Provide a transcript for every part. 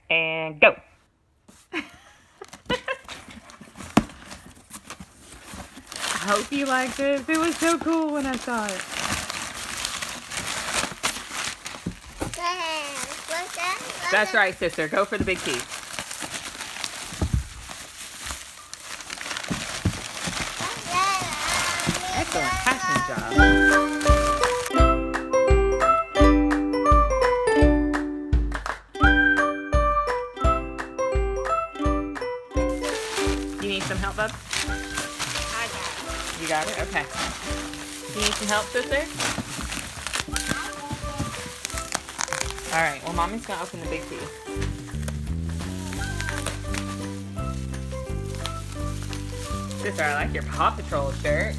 And go. I hope you like this. It was so cool when I saw it. What's that? That's right, sister. Go for the big piece. Excellent passing job. You need some help, bub? I got it. You got it? Okay. You need some help, sister? Alright, well, Mommy's gonna open the big piece. Sister, I like your Paw Patrol shirt.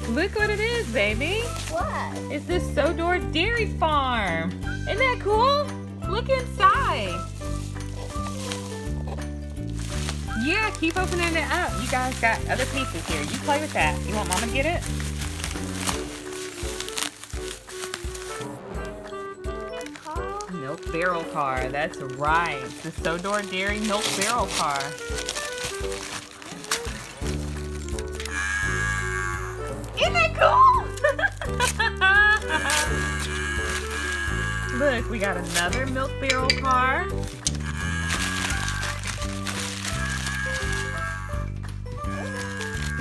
Look what it is, baby. What? It's this Sodor Dairy Farm. Isn't that cool? Look inside. Yeah, keep opening it up. You guys got other pieces here. You play with that. You want Mama to get it? Milk barrel car. That's right. The Sodor Dairy milk barrel car. Isn't that cool? Look, we got another milk barrel car.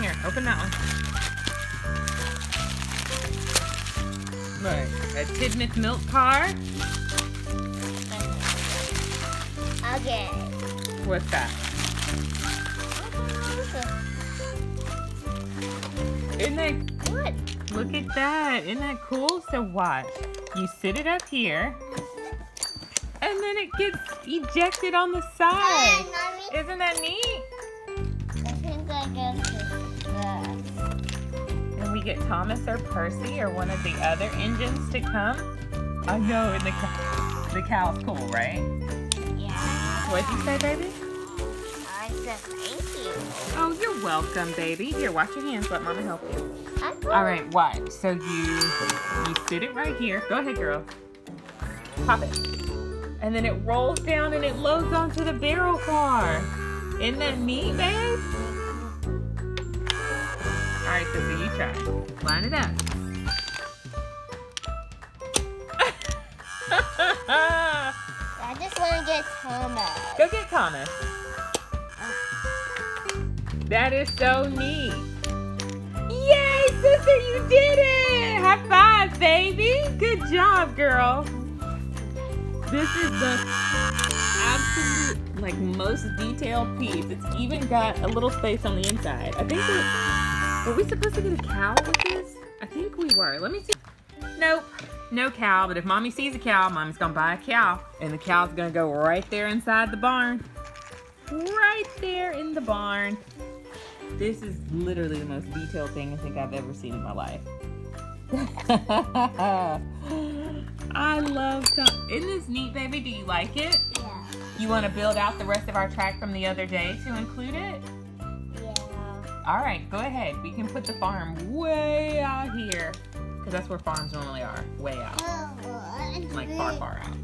Here, open that one. Look, a Tidmouth milk car. Okay. What's that? Isn't that What? Look at that. Isn't that cool? So watch. You sit it up here, and then it gets ejected on the side. Mommy, Isn't that neat? I think I get this. And we get Thomas or Percy or one of the other engines to come. I know, and the cow's cool, right? Yeah. What'd you say, baby? I said thank you. Oh, you're welcome, baby. Here, wash your hands. Let Mama help you. I'm All right, watch. So you sit it right here. Go ahead, girl. Pop it. And then it rolls down and it loads onto the barrel car. Isn't that neat, babe? All right, sister, you try. Line it up. I just want to get Thomas. Go get Thomas. That is so neat. Yay, sister, you did it! High five, baby. Good job, girl. This is the absolute, most detailed piece. It's even got a little space on the inside. I think were we supposed to get a cow with this? I think we were. Let me see. Nope, no cow. But if Mommy sees a cow, Mommy's gonna buy a cow. And the cow's gonna go right there inside the barn. Right there in the barn. This is literally the most detailed thing I think I've ever seen in my life. I love Isn't this neat, baby? Do you like it? Yeah. You want to build out the rest of our track from the other day to include it? Yeah. All right, go ahead. We can put the farm way out here. Because that's where farms normally are. Way out. Like far, far out.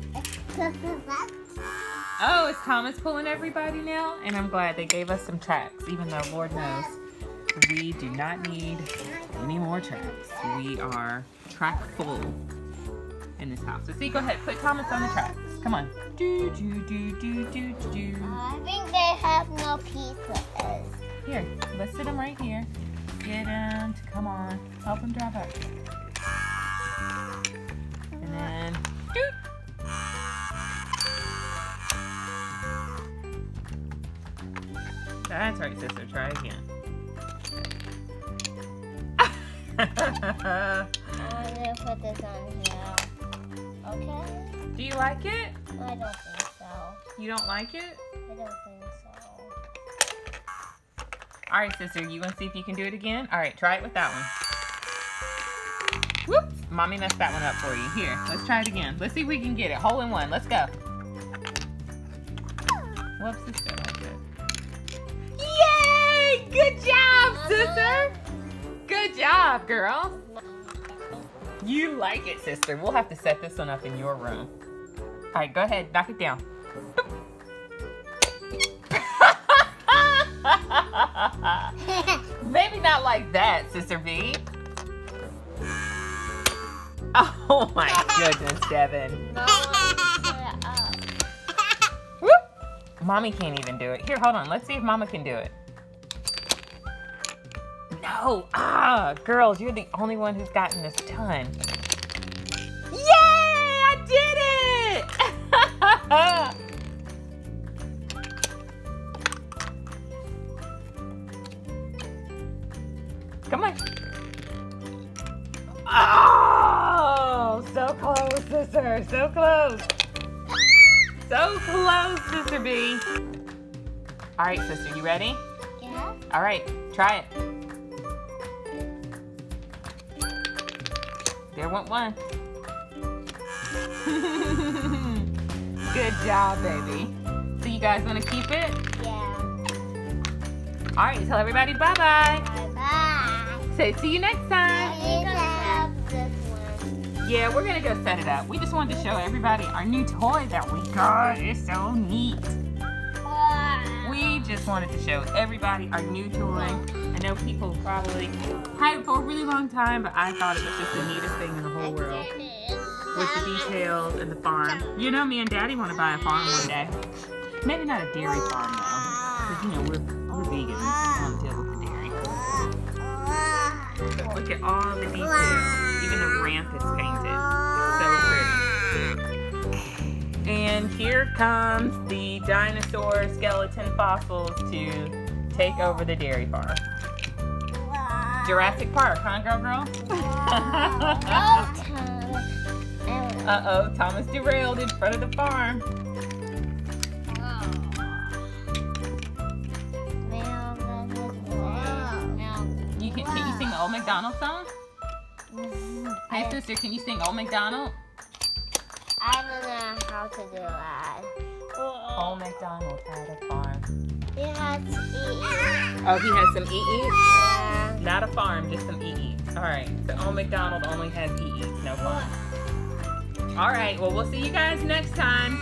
Oh, is Thomas pulling everybody now? And I'm glad they gave us some tracks, even though Lord knows we do not need any more tracks. We are track full in this house. So see, go ahead, put Thomas on the tracks. Come on. Do, do, do, do, do, do. I think they have no pieces. Here, let's sit him right here. Get him. Come on. Help him drive up. And then, doot. That's right, sister. Try again. I'm gonna put this on here. Okay? Do you like it? I don't think so. You don't like it? I don't think so. All right, sister. You want to see if you can do it again? All right, try it with that one. Whoops. Mommy messed that one up for you. Here, let's try it again. Let's see if we can get it. Hole in one. Let's go. Whoops, sister. That's it. Yay! Good job, sister. Good job, girl. You like it, sister. We'll have to set this one up in your room. All right, go ahead. Knock it down. Boop. Maybe not like that, Sister B. Oh my goodness, Devin. No, put it up. Whoop. Mommy can't even do it. Here, hold on. Let's see if Mama can do it. No. Ah, girls, you're the only one who's gotten this done. Yay! I did it! Come on. Oh, so close, sister. So close. So close, Sister B. All right, sister, you ready? Yeah. All right, try it. There went one. Good job, baby. So you guys want to keep it? Yeah. All right, tell everybody bye-bye. Bye. Say see you next time. You can have this one. Yeah, we're going to go set it up. We just wanted to show everybody our new toy that we got. It's so neat. We just wanted to show everybody our new toy. I know people probably had it for a really long time, but I thought it was just the neatest thing in the whole world. With the details and the farm. You know, me and Daddy want to buy a farm one day. Maybe not a dairy farm though, because you know we're vegans. We don't deal with the dairy. But look at all the details. Even the ramp is painted. So pretty. And here comes the dinosaur skeleton fossils to take over the dairy farm. Jurrasic Park, huh, girl? Uh-oh, Thomas derailed in front of the farm. Can you sing the Old MacDonald song? Hey, sister, can you sing Old MacDonald? I don't know how to do that. Old MacDonald had a farm. He has to eat. Oh, he has some eat-eats? Yeah. Not a farm, just some eat-eats. All right, so Old MacDonald only has eat-eats, no farm. All right, well, we'll see you guys next time.